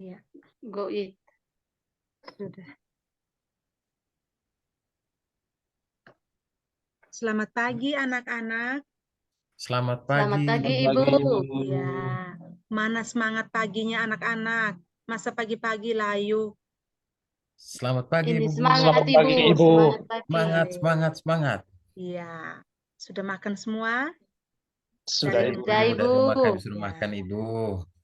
Ya, Go eat. sudah. Selamat pagi anak-anak. Selamat Selamat pagi. pagi, Ibu. Ya, mana semangat paginya anak-anak? Masa pagi-pagi layu? Selamat pagi, Ini Ibu Guru. semangat, Selamat Ibu. pagi, Ibu. Semangat pagi. Semangat, semangat, semangat. Iya, sudah makan semua? Sudah, Dari Ibu. Sudah, Ibu, Ibu. dari rumah kami suruh Ya. makan, Ibu.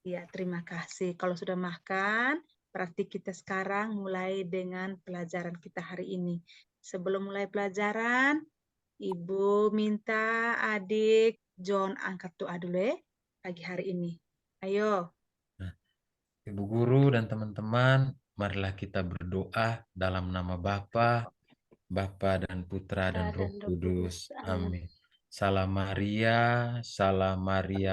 Ya, terima kasih. Kalau sudah makan, berarti kita sekarang mulai dengan pelajaran kita hari ini. Sebelum mulai pelajaran, Ibu minta adik John angkat doa dulu ya pagi hari ini. Ayo. Ibu Guru dan teman-teman, marilah kita berdoa dalam nama Bapa, Bapa dan Putra dan Roh Kudus. Amin. Salam Maria,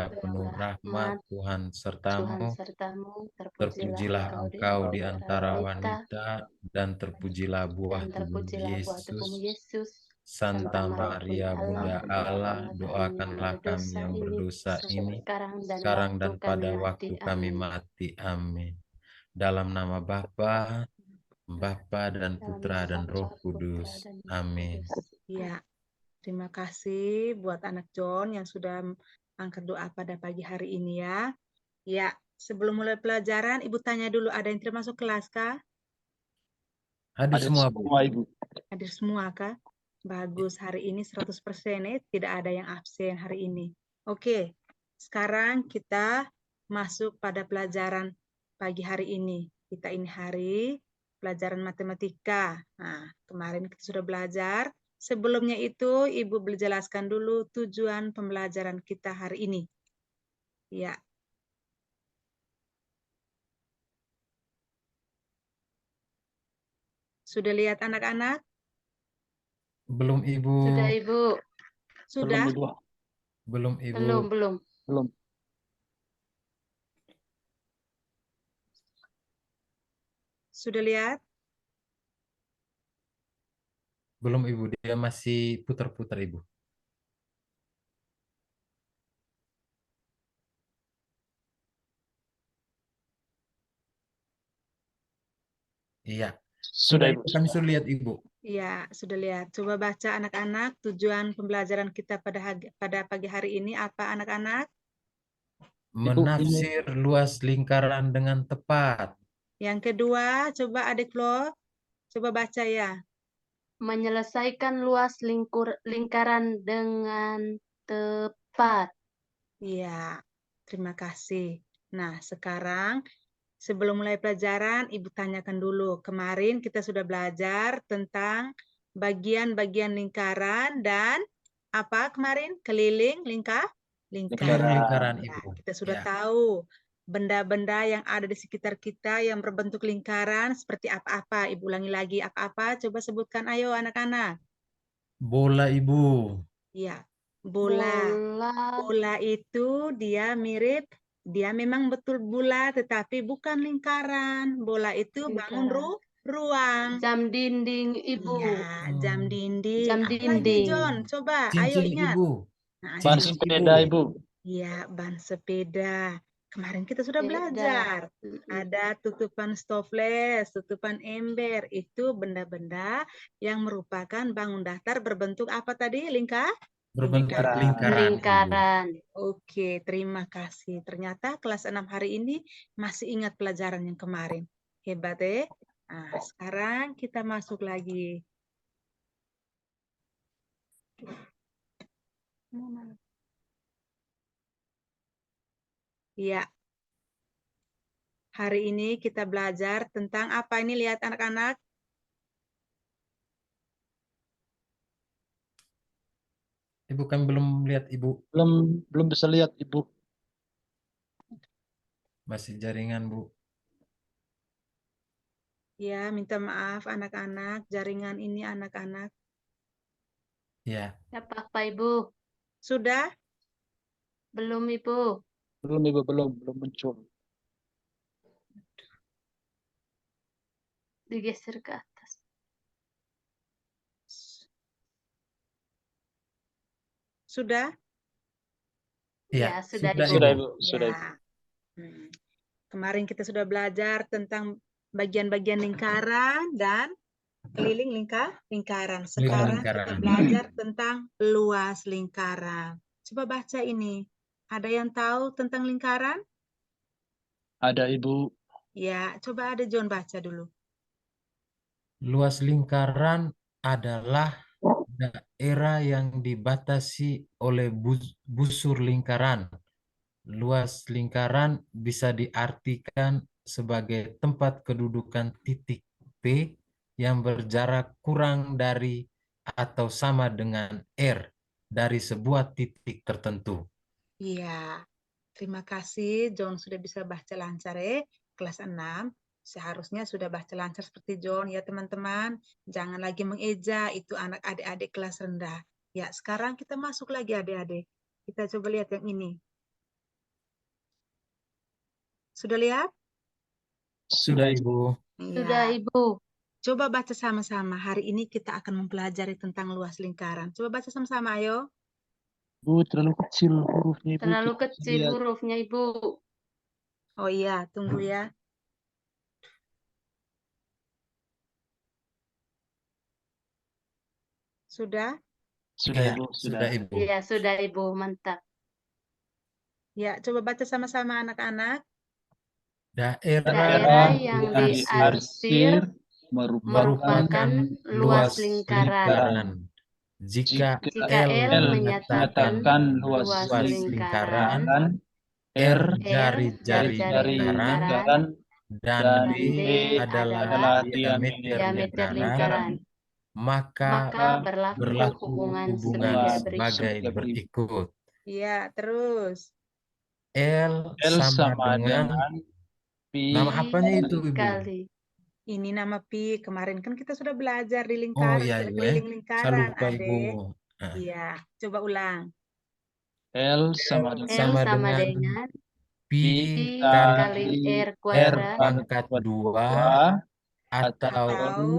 penuh rahmat, Tuhan Tuhan sertamu. sertamu, Terpujilah engkau di antara wanita, dan terpujilah buah dan tubuhmu terpujilah buah tubuhmu Yesus. Yesus. Santa Maria, Bunda Allah, doakanlah kami yang berdosa ini, sekarang dan pada waktu kami mati. Amin. Dalam nama Bapa dan Putra dan Roh Kudus. Amin. Ya, terima kasih buat anak John yang sudah angkat doa pada pagi hari ini ya. Ya, sebelum mulai pelajaran, Ibu tanya dulu, ada yang termasuk kelas kah? Hadir semua, Bu. Ibu. Hadir semua kah? Bagus, hari ini 100% ya, tidak ada yang absen hari ini. Oke, sekarang kita masuk pada pelajaran pagi hari ini. Kita ini hari pelajaran matematika. Nah, kemarin kita sudah belajar. Sebelumnya itu, Ibu berjelaskan dulu tujuan pembelajaran kita hari ini. Ya. Sudah lihat anak-anak? Belum, Ibu. Sudah, Ibu. Sudah? Belum, Ibu. Belum. Sudah lihat? Belum, Ibu. Dia masih putar-putar, Ibu. Iya. Sudah, Ibu. Kami sudah lihat, Ibu. Ya, sudah lihat. Coba baca anak-anak, tujuan pembelajaran kita pada pagi hari ini apa anak-anak? Menafsir luas lingkaran dengan tepat. Yang kedua, coba adik Flo, coba baca ya. Menyelesaikan luas lingkaran dengan tepat. Iya, terima kasih. Nah, sekarang sebelum mulai pelajaran, Ibu tanyakan dulu. Kemarin kita sudah belajar tentang bagian-bagian lingkaran dan apa kemarin? Keliling Lingkaran, Ya, Ibu. kita sudah Ya. tahu benda-benda yang ada di sekitar kita yang berbentuk lingkaran seperti apa-apa. Ibu ulangi lagi apa-apa. Coba sebutkan, ayo anak-anak. Bola, Ibu. Ya, bola. Bola itu dia memang betul bulat, tetapi bukan lingkaran. Bola itu bangun ruang. Jam dinding, Ibu. Ya, jam dinding. Jam Apa lagi, dinding. John? Coba, ayo Cincin, ingat. Ibu. Nah, Ban Cincin, sepeda, Ibu. ya, ban sepeda. Kemarin kita sudah Sepeda. belajar. Ada tutupan stopless, tutupan ember. Itu benda-benda yang merupakan bangun datar berbentuk apa tadi, Berbentuk lingkaran, Ibu. Lingkaran. Oke, terima kasih. Ternyata kelas 6 hari ini masih ingat pelajaran yang kemarin. Hebat ya. Nah, sekarang kita masuk lagi. Ya. Hari ini kita belajar tentang apa ini, lihat anak-anak. Ibu, kami belum lihat, Ibu. Belum bisa lihat, Ibu. Masih jaringan, Bu. Ya, minta maaf anak-anak, jaringan ini anak-anak. Ya. Apa, Ibu? Sudah? Belum, Ibu. Belum, Ibu. Belum muncul. Digeser ke atas. Sudah? Ya, Ya, sudah, sudah, Ibu. Sudah, Ibu. Ibu. Sudah, Ibu. Ya. Kemarin kita sudah belajar tentang bagian-bagian lingkaran dan keliling lingkaran. Sekarang kita lingkaran. belajar tentang luas lingkaran. Coba baca ini. Ada yang tahu tentang lingkaran? Ada Ibu. Ya, coba ada John baca dulu. Luas lingkaran adalah daerah yang dibatasi oleh busur lingkaran. Luas lingkaran bisa diartikan sebagai tempat kedudukan titik P yang berjarak kurang dari atau sama dengan R dari sebuah titik tertentu. Iya, terima kasih John sudah bisa baca lancar ya. Kelas 6 seharusnya sudah baca lancar seperti John ya teman-teman. Jangan lagi mengeja, itu anak adik-adik kelas rendah. Ya, sekarang kita masuk lagi adik-adik. Kita coba lihat yang ini. Sudah lihat? Sudah, Ibu. Sudah, Iya. Ibu. Coba baca sama-sama. Hari ini kita akan mempelajari tentang luas lingkaran. Coba baca sama-sama, ayo. Bu, terlalu kecil hurufnya Ibu. Terlalu Tidak bisa kecil lihat. hurufnya, Ibu. Oh iya, tunggu ya. Sudah? Sudah Ya, Ibu, sudah, Ibu. Iya, sudah, Ibu. Mantap. Ya, coba baca sama-sama anak-anak. Daerah yang diarsir merupakan luas lingkaran. Jika Jika L L menyatakan luas lingkaran, R R jari-jari jari-jari lingkaran, dan dan B B adalah adalah diameter diameter lingkaran, lingkaran, maka maka berlaku hubungan sebagai berikut. Iya, terus. L L sama dengan P. nama apanya itu, Ibu? kali. Ini nama pi. Kemarin kan kita sudah belajar di Oh lingkaran, iya, Ibu. keliling Saya lingkaran, lupa, Ibu. Adek. Iya, coba ulang. L sama dengan P kali R R kuadrat pangkat 2 atau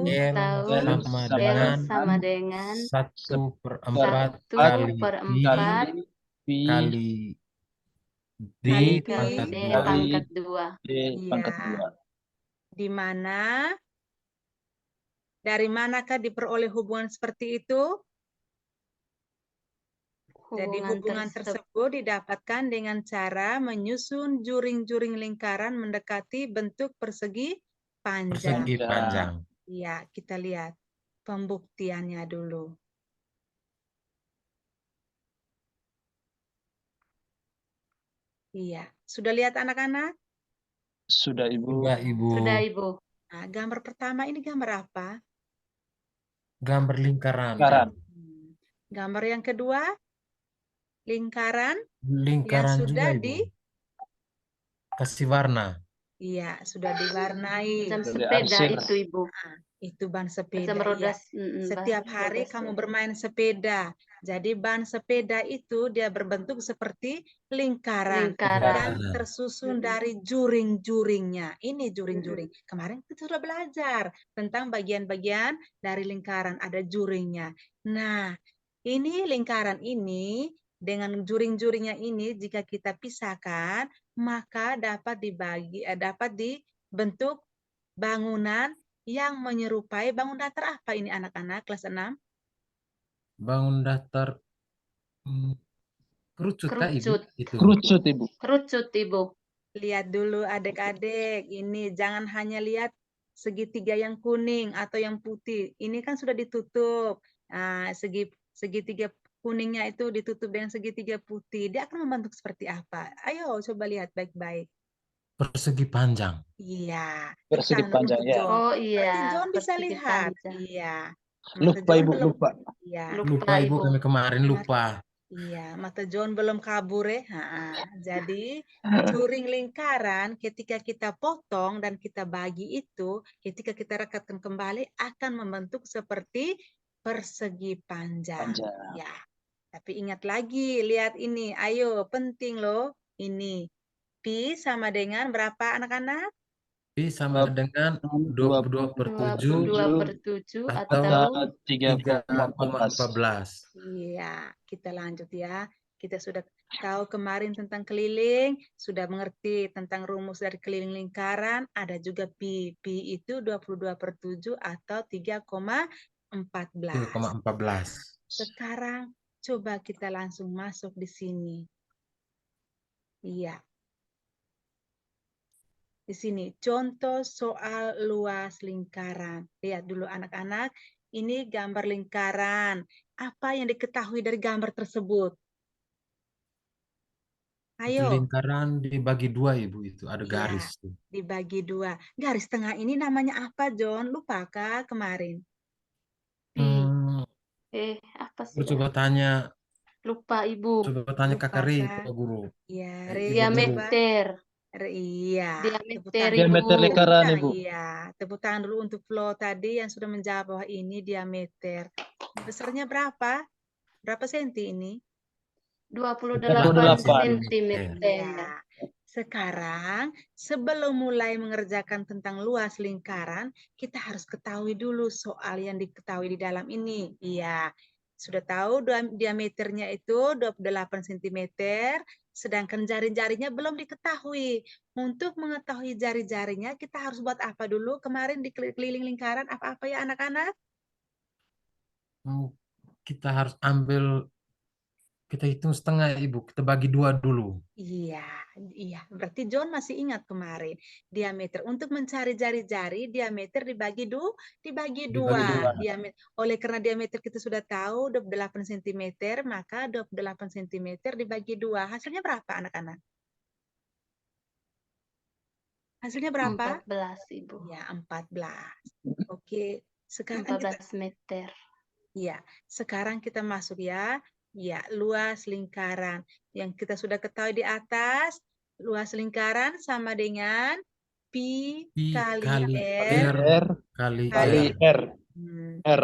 L sama dengan 1/4 kali P kali D pangkat D 2. pangkat 2. Iya. Di mana? Dari manakah diperoleh hubungan seperti itu? Jadi hubungan tersebut didapatkan dengan cara menyusun juring-juring lingkaran mendekati bentuk persegi panjang. Persegi panjang. Iya, kita lihat pembuktiannya dulu. Iya, sudah lihat anak-anak? Sudah Ibu. Sudah, Ibu. Sudah, Ibu. Nah, gambar pertama ini gambar apa? Gambar lingkaran. Gambar yang kedua, lingkaran Lingkaran yang sudah juga, Ibu. Kasih warna. Iya, sudah diwarnai. Macam sepeda itu, Ibu. Nah, itu ban sepeda. Macam roda, ya. Setiap hari kamu bermain sepeda. Jadi ban sepeda itu dia berbentuk seperti lingkaran. Dan tersusun dari juring-juringnya. Ini juring-juring. Kemarin kita sudah belajar tentang bagian-bagian dari lingkaran. Ada juringnya. Nah, ini lingkaran ini dengan juring-juringnya ini jika kita pisahkan, maka dapat dibentuk bangunan yang menyerupai bangun datar apa ini anak-anak kelas 6? Bangun datar kerucut, Ibu. Kerucut, Ibu. Kerucut, Ibu. Lihat dulu adik-adik, ini jangan hanya lihat segitiga yang kuning atau yang putih. Ini kan sudah ditutup. Nah, segitiga kuningnya itu ditutup dengan segitiga putih. Dia akan membentuk seperti apa? Ayo coba lihat baik-baik. Persegi panjang. Iya. Persegi panjang ya. Oh iya. John bisa lihat. Iya. Lupa Ibu, lupa. Iya. Lupa Ibu, kami kemarin lupa. Iya, mata John belum kabur ya. Jadi juring lingkaran ketika kita potong dan kita bagi itu, ketika kita rekatkan kembali akan membentuk seperti persegi panjang. Ya. Tapi ingat lagi, lihat ini. Ayo, penting loh. Ini. Pi sama dengan berapa anak-anak? Pi sama dengan 22/7 atau 3,14. Iya, kita lanjut ya. Kita sudah tahu kemarin tentang keliling, sudah mengerti tentang rumus dari keliling lingkaran, ada juga pi. Pi itu 22/7 atau 3,14. 3,14. Sekarang coba kita langsung masuk di sini. Iya. Di sini contoh soal luas lingkaran. Lihat dulu anak-anak, ini gambar lingkaran. Apa yang diketahui dari gambar tersebut? Itu Ayo. lingkaran dibagi dua, Ibu, itu ada Iya, garis tuh. dibagi dua. Garis tengah ini namanya apa, John? Lupakah kemarin? Pi. Apa sih? Coba tanya. Lupa, Ibu. Coba tanya Kakak Ri, Lupakah? Pak Guru. Iya, Ibu Guru. Diameter. Iya. Diameter, Ibu. Diameter lingkaran, Ibu. Iya, tepuk tangan dulu untuk Flo tadi yang sudah menjawab bahwa ini diameter. Besarnya berapa? Berapa senti ini? 28 cm. Iya. Sekarang, sebelum mulai mengerjakan tentang luas lingkaran, kita harus ketahui dulu soal yang diketahui di dalam ini. Iya, sudah tahu diameternya itu 28 cm, sedangkan jari-jarinya belum diketahui. Untuk mengetahui jari-jarinya, kita harus buat apa dulu? Kemarin di keliling lingkaran, apa-apa ya anak-anak? Kita harus ambil, kita hitung setengah, Ibu. Kita bagi dua dulu. Iya, iya. Berarti John masih ingat kemarin. Diameter. Untuk mencari jari-jari, diameter dibagi dua. Dibagi Dua. dua. Diameter. Oleh karena diameter kita sudah tahu 28 cm, maka 28 cm dibagi dua. Hasilnya berapa anak-anak? Hasilnya berapa? 14, Ibu. Ya, 14. Oke. Sekarang 14 meter. Iya, sekarang kita masuk ya. Ya, luas lingkaran. Yang kita sudah ketahui di atas, luas lingkaran sama dengan pi kali R kali R. R.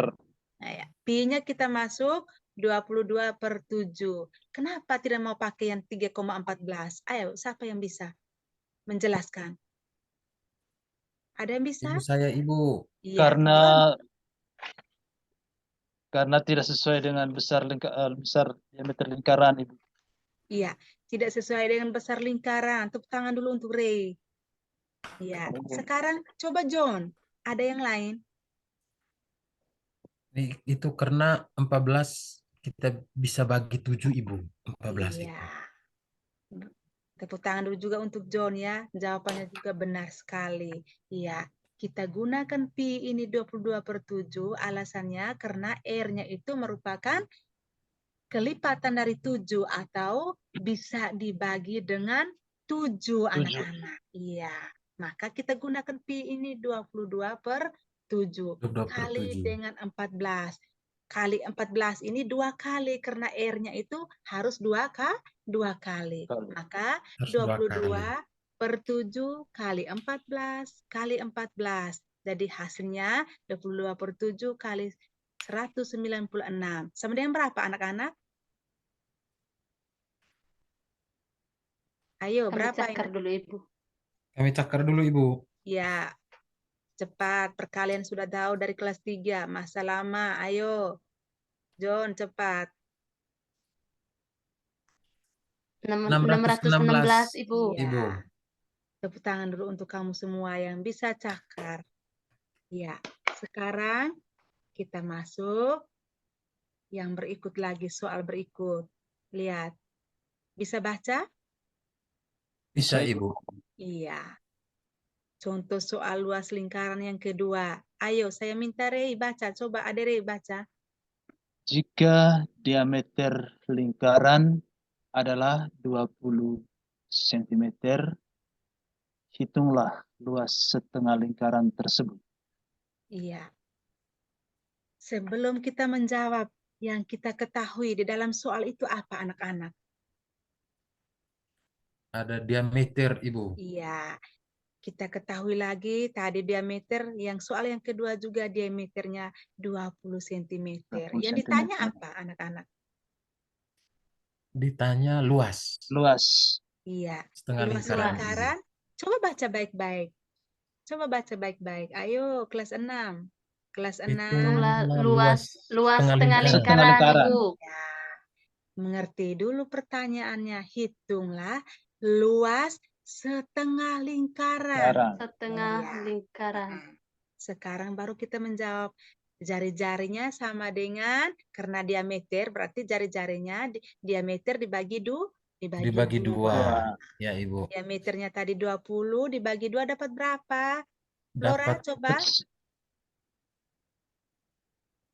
Nah, ya. Pi-nya kita masuk 22/7. Kenapa tidak mau pakai yang 3,14? Ayo, siapa yang bisa menjelaskan? Ada yang bisa? Ibu saya, Ibu. Iya, Karena tidak sesuai dengan besar diameter lingkaran, Ibu. Iya, tidak sesuai dengan besar lingkaran. Tepuk tangan dulu untuk Ray. Ya, sekarang coba John. Ada yang lain? Itu karena 14 kita bisa bagi 7, Ibu. 14 Iya. itu. Tepuk tangan dulu juga untuk John ya. Jawabannya juga benar sekali. Iya. Kita gunakan pi ini 22/7. Alasannya karena R-nya itu merupakan kelipatan dari 7 atau bisa dibagi dengan 7 anak-anak. Iya. Maka kita gunakan pi ini 22/7 kali dengan 14. Kali 14 ini 2 kali karena R-nya itu harus 2 kali. Maka 22/7 kali 14 kali 14. Jadi hasilnya 22/7 kali 196. Sama dengan berapa anak-anak? Ayo, berapa ini? Cakar dulu, Ibu. Kami cakar dulu, Ibu. Ya, cepat. Perkalian sudah tahu dari kelas 3. Masa lama, ayo. John, cepat. 616, Ibu. Ya. Ibu. Tepuk tangan dulu untuk kamu semua yang bisa cakar. Ya, sekarang kita masuk yang berikut lagi, soal berikut. Lihat. Bisa baca? Bisa, Ibu. Iya. Contoh soal luas lingkaran yang kedua. Ayo, saya minta Rey baca. Coba ada Rey baca. Jika diameter lingkaran adalah 20 cm, hitunglah luas setengah lingkaran tersebut. Iya. Sebelum kita menjawab, yang kita ketahui di dalam soal itu apa anak-anak? Ada diameter, Ibu. Iya. Kita ketahui lagi tadi diameter, yang soal yang kedua juga diameternya 20 cm. Yang ditanya apa anak-anak? Ditanya luas. Luas. Iya. Setengah Luas lingkaran. Coba baca baik-baik. Coba baca baik-baik. Ayo, kelas 6. Kelas 6. Luas setengah lingkaran, Ibu. Ya. Mengerti dulu pertanyaannya. Hitunglah luas setengah lingkaran. Sekarang. Setengah Iya. lingkaran. Sekarang baru kita menjawab. Jari-jarinya sama dengan, karena diameter, berarti jari-jarinya diameter dibagi Dibagi dua. Ya, Ibu. Diameternya tadi 20, dibagi 2 dapat berapa? Flora, Dapat coba.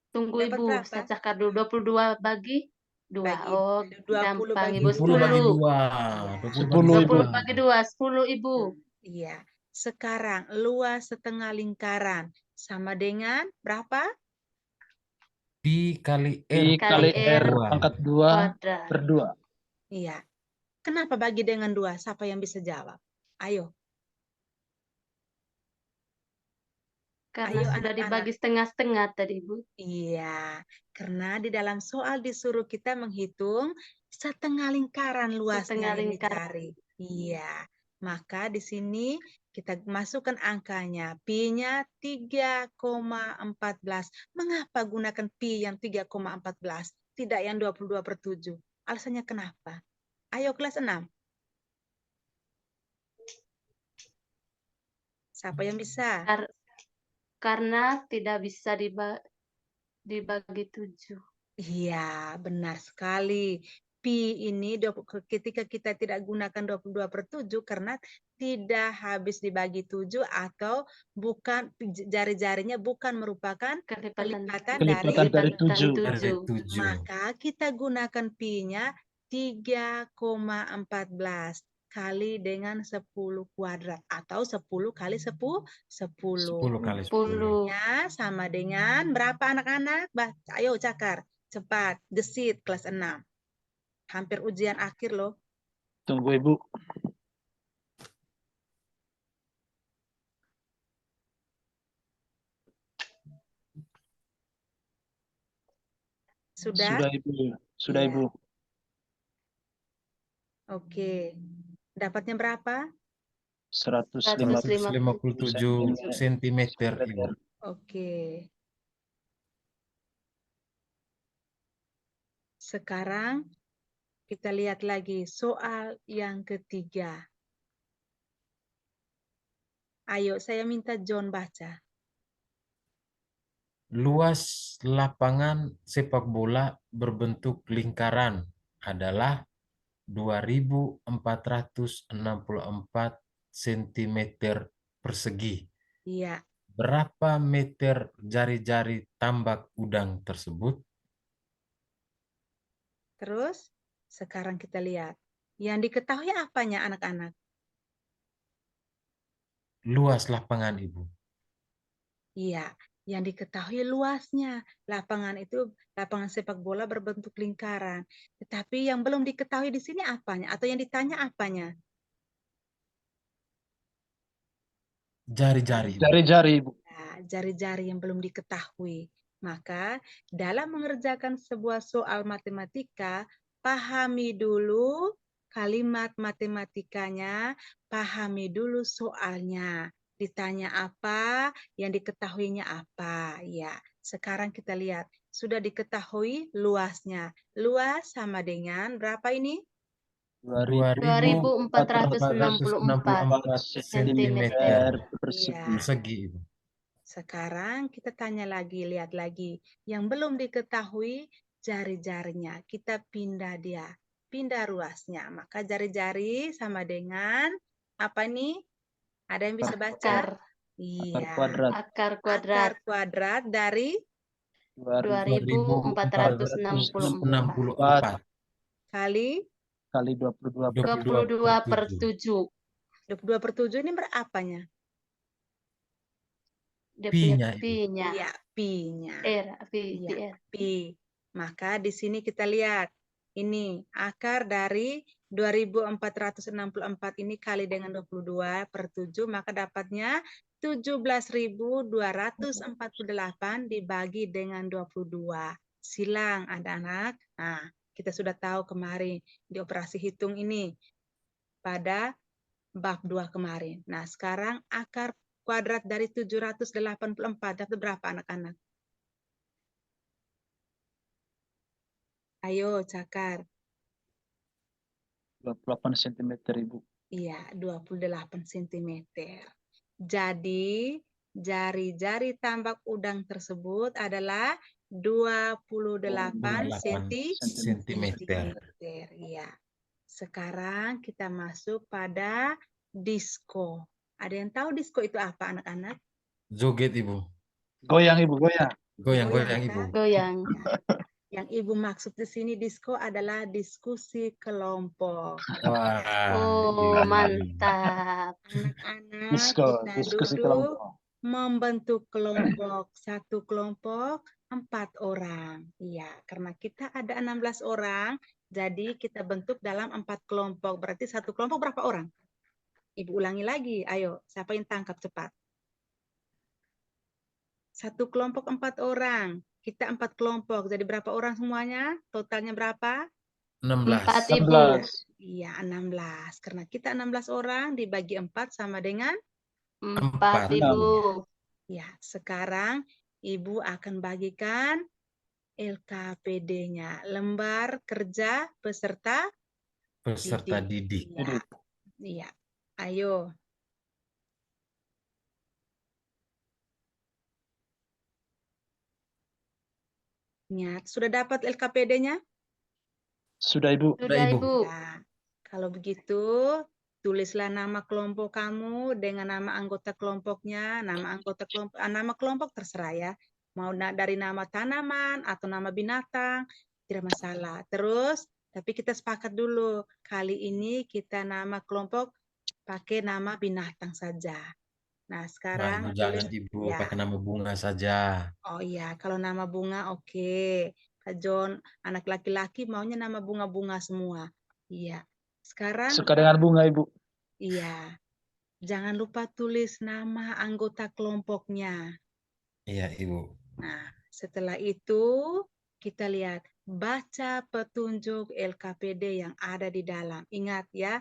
Tunggu Dapat Ibu, berapa? saya cakar dulu. 22 bagi 2. Bagi Oh, 20 gampang bagi Ibu. 20 bagi 10. 2. 10, 20 Ibu. 20 bagi 2, 10 Ibu. Iya. Sekarang luas setengah lingkaran sama dengan berapa? Pi kali Pi R kali R R pangkat 2 kuadrat. per 2. Iya. Kenapa bagi dengan 2? Siapa yang bisa jawab? Ayo. Karena Ayo sudah anak-anak. dibagi setengah-setengah tadi Ibu. Iya. Karena di dalam soal disuruh kita menghitung setengah lingkaran luasnya Setengah yang lingkaran. dicari. Iya. Maka di sini kita masukkan angkanya. Pi-nya 3,14. Mengapa gunakan pi yang 3,14? Tidak yang 22/7. Alasannya kenapa? Ayo kelas 6. Siapa yang bisa? Karena tidak bisa dibagi 7. Iya, benar sekali. Pi ini ketika kita tidak gunakan 22/7 karena tidak habis dibagi 7 atau bukan jari-jarinya bukan merupakan kelipatan dari 7. Dari 7. Maka kita gunakan pi-nya 3,14 kali dengan 10 kuadrat atau 10 kali 10. 10 kali 10. Ya, sama dengan berapa anak-anak? Ayo cakar. Cepat, gesit kelas 6. Hampir ujian akhir loh. Tunggu Ibu. Sudah? Sudah Ibu. Sudah Iya. Ibu. Oke. Dapatnya berapa? 157 cm, Ibu. Oke. Sekarang kita lihat lagi soal yang ketiga. Ayo, saya minta John baca. Luas lapangan sepak bola berbentuk lingkaran adalah 2.464 cm persegi. Iya. Berapa meter jari-jari tambak udang tersebut? Terus, sekarang kita lihat. Yang diketahui apanya anak-anak? Luas lapangan, Ibu. Iya, yang diketahui luasnya. Lapangan itu, lapangan sepak bola berbentuk lingkaran. Tetapi yang belum diketahui di sini apanya? Atau yang ditanya apanya? Jari-jari. Jari-jari Ibu. Nah, jari-jari yang belum diketahui. Maka dalam mengerjakan sebuah soal matematika, pahami dulu kalimat matematikanya, pahami dulu soalnya. Ditanya apa, yang diketahuinya apa. Ya, sekarang kita lihat. Sudah diketahui luasnya. Luas sama dengan berapa ini? 2.464 cm persegi, Ibu. Sekarang kita tanya lagi, lihat lagi. Yang belum diketahui jari-jarinya. Kita pindah dia. Pindah ruasnya. Maka jari-jari sama dengan apa nih? Ada yang bisa baca? Iya. Akar kuadrat dari 2.464 kali 22/7. 22/7 ini berapanya? Pi-nya. Iya, pi-nya. Iya, pi. Maka di sini kita lihat. Ini akar dari 2.464 ini kali dengan 22/7, maka dapatnya 17.248 dibagi dengan 22. Silang anak-anak. Nah, kita sudah tahu kemarin di operasi hitung ini pada bab 2 kemarin. Nah, sekarang akar kuadrat dari 784 dapat berapa anak-anak? Ayo, Cakar. 28 cm, Ibu. Iya, 28 cm. Jadi, jari-jari tambak udang tersebut adalah 28 sentimeter. Iya. Sekarang kita masuk pada disko. Ada yang tahu disko itu apa, anak-anak? Joget, Ibu. Goyang, Ibu, goyang. Goyang-goyang, Ibu. Goyang. Yang Ibu maksud di sini disko adalah diskusi kelompok. Wah, Oh, mantap. Anak-anak Disko, kita diskusi duduk kelompok. membentuk kelompok. Satu kelompok 4 orang. Iya, karena kita ada 16 orang, jadi kita bentuk dalam 4 kelompok. Berarti satu kelompok berapa orang? Ibu ulangi lagi. Ayo, siapa yang tangkap cepat? Satu kelompok 4 orang. Kita 4 kelompok. Jadi berapa orang semuanya? Totalnya berapa? 16. 4, Ibu. 16. Iya, 16. Karena kita 16 orang dibagi 4 sama dengan 4, 4. Ibu. ya. Sekarang Ibu akan bagikan LKPD-nya, lembar kerja peserta didik. Iya. Iya. Ayo. Ingat, sudah dapat LKPD-nya? Sudah, Ibu. Sudah, Ibu. Ya. Kalau begitu, tulislah nama kelompok kamu dengan nama anggota kelompoknya. Nama kelompok terserah ya. Mau dari nama tanaman atau nama binatang, tidak masalah. Terus, tapi kita sepakat dulu. Kali ini kita nama kelompok pakai nama binatang saja. Nah, sekarang Ibu jangan Ibu ya. pakai nama bunga saja. Oh iya, kalau nama bunga oke. Kak John, anak laki-laki maunya nama bunga-bunga semua. Iya. Sekarang Suka dengan bunga, Ibu. iya. Jangan lupa tulis nama anggota kelompoknya. Iya, Ibu. Nah, setelah itu kita lihat baca petunjuk LKPD yang ada di dalam. Ingat ya,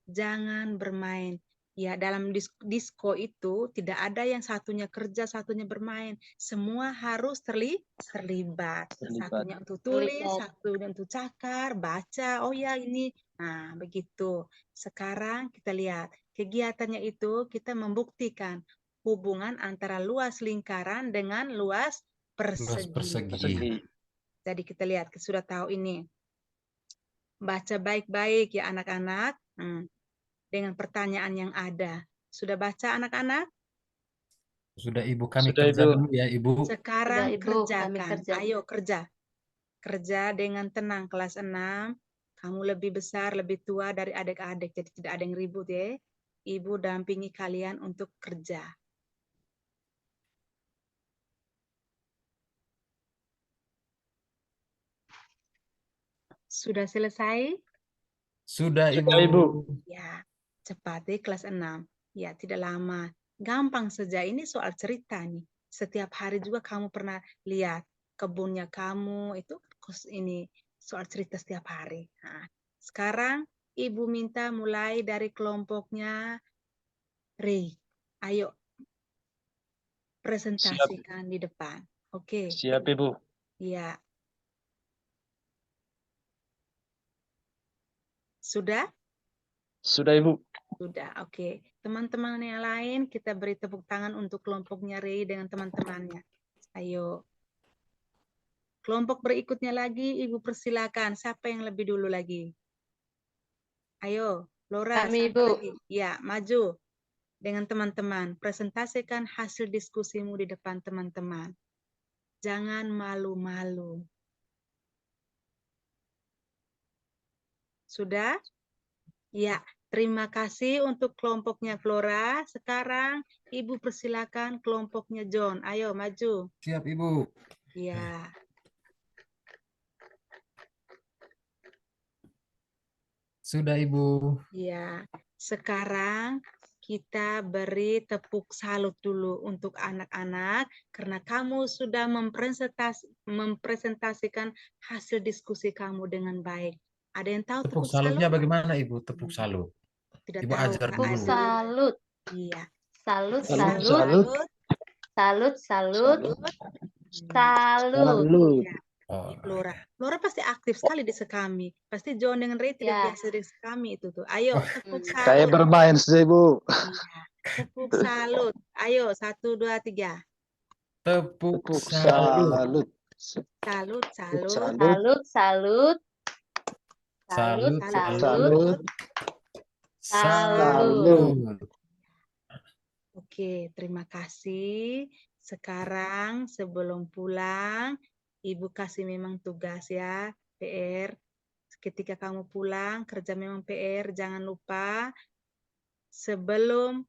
jangan bermain. Ya, dalam disko itu tidak ada yang satunya kerja, satunya bermain. Semua harus terlibat. Satunya untuk tulis, satunya untuk cakar, baca. Oh ya ini. Nah, begitu. Sekarang kita lihat kegiatannya itu kita membuktikan hubungan antara luas lingkaran dengan luas persegi. Jadi kita lihat, kita sudah tahu ini. Baca baik-baik ya anak-anak. Dengan pertanyaan yang ada. Sudah baca anak-anak? Sudah Ibu, kami Sudah, kerja Ibu. dulu ya Ibu. Sekarang Sudah, Ibu, kerjakan. kami kerja. Ayo kerja. Kerja dengan tenang kelas 6. Kamu lebih besar, lebih tua dari adik-adik. Jadi tidak ada yang ribut ya. Ibu dampingi kalian untuk kerja. Sudah selesai? Sudah Ibu. Sudah, Ibu. Ya, cepat deh kelas 6. Ya, tidak lama. Gampang saja, ini soal cerita nih. Setiap hari juga kamu pernah lihat kebunnya kamu, itu ini soal cerita setiap hari. Nah, sekarang Ibu minta mulai dari kelompoknya Ray. Ayo, presentasikan di depan. Oke. Siap, Ibu. Ya. Sudah? Sudah, Ibu. Sudah, oke. Teman-teman yang lain, kita beri tepuk tangan untuk kelompoknya Ray dengan teman-temannya. Ayo. Kelompok berikutnya lagi, Ibu persilakan. Siapa yang lebih dulu lagi? Ayo, Laura. Kami, siapa Ibu. lagi? Ya, maju. Dengan teman-teman, presentasikan hasil diskusimu di depan teman-teman. Jangan malu-malu. Sudah? Ya. Terima kasih untuk kelompoknya Flora. Sekarang Ibu persilakan kelompoknya John. Ayo maju. Siap Ibu. Ya. Sudah Ibu. Ya. Sekarang kita beri tepuk salut dulu untuk anak-anak karena kamu sudah mempresentasikan hasil diskusi kamu dengan baik. Ada yang tahu tepuk salutnya salut? Bagaimana Ibu tepuk salut? Tidak Ibu tahu. ajar Tepuk dulu. salut. Iya. Salut, Salut. salut. Salut, salut. Salut. Iya. Oh, Flora. Flora pasti aktif sekali di Sekami. Pasti John dengan Ray tidak Ya. biasa di Sekami itu tuh. Ayo, tepuk Kayak salut. bermain sih, Bu. Iya, tepuk salut. Ayo, 1, 2, 3. tepuk Tepuk salut. salut. Salut, salut, Salut. Salut, salut, Salut, salut, salut, salut. salut. Oke, terima kasih. Sekarang sebelum pulang, Ibu kasih memang tugas ya, PR. Ketika kamu pulang, kerja memang PR, jangan lupa sebelum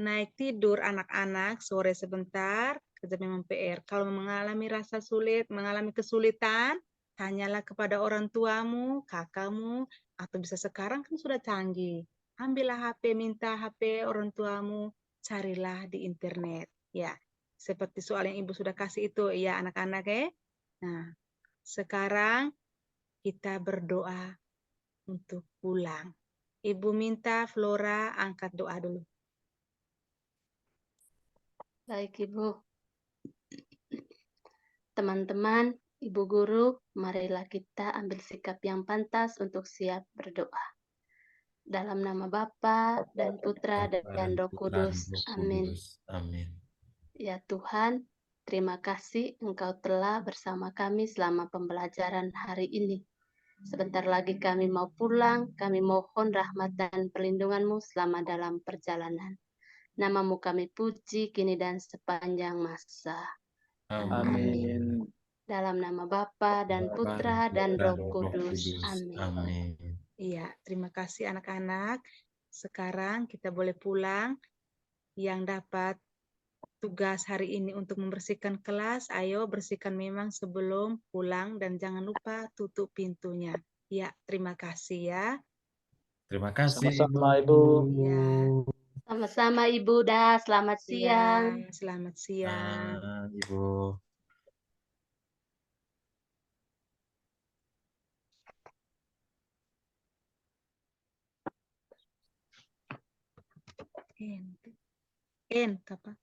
naik tidur anak-anak, sore sebentar, kerja memang PR. Kalau mengalami rasa sulit, mengalami kesulitan, tanyalah kepada orang tuamu, kakakmu, atau bisa sekarang kan sudah canggih. Ambillah HP, minta HP orang tuamu, carilah di internet. Ya, seperti soal yang Ibu sudah kasih itu, ya anak-anak ya. Nah, sekarang kita berdoa untuk pulang. Ibu minta Flora angkat doa dulu. Baik, Ibu. Teman-teman, Ibu Guru, marilah kita ambil sikap yang pantas untuk siap berdoa. Dalam nama Bapa dan Putra dan Roh Kudus. Amin. Amin. Ya Tuhan, terima kasih Engkau telah bersama kami selama pembelajaran hari ini. Sebentar lagi kami mau pulang, kami mohon rahmat dan perlindungan-Mu selama dalam perjalanan. Nama-Mu kami puji kini dan sepanjang masa. Amin. Dalam nama Bapa dan Putra dan Roh Kudus. Amin. Amin. Iya, terima kasih anak-anak. Sekarang kita boleh pulang. Yang dapat tugas hari ini untuk membersihkan kelas, ayo bersihkan memang sebelum pulang dan jangan lupa tutup pintunya. Ya, terima kasih ya. Terima kasih, Sama-sama, Ibu. Ya. Sama-sama Ibu dah, selamat siang. Ya, selamat siang. Ibu. Apa?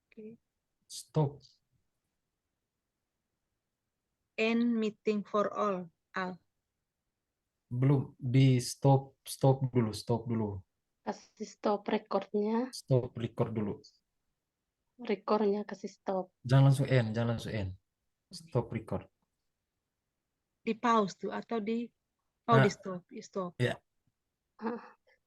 Oke. Stop. End meeting for all. Al. Belum di stop dulu, stop dulu. Kasih stop recordnya. Stop record dulu. Recordnya kasih stop. Jangan langsung end. Stop record. Di pause tuh atau di di stop. Ya.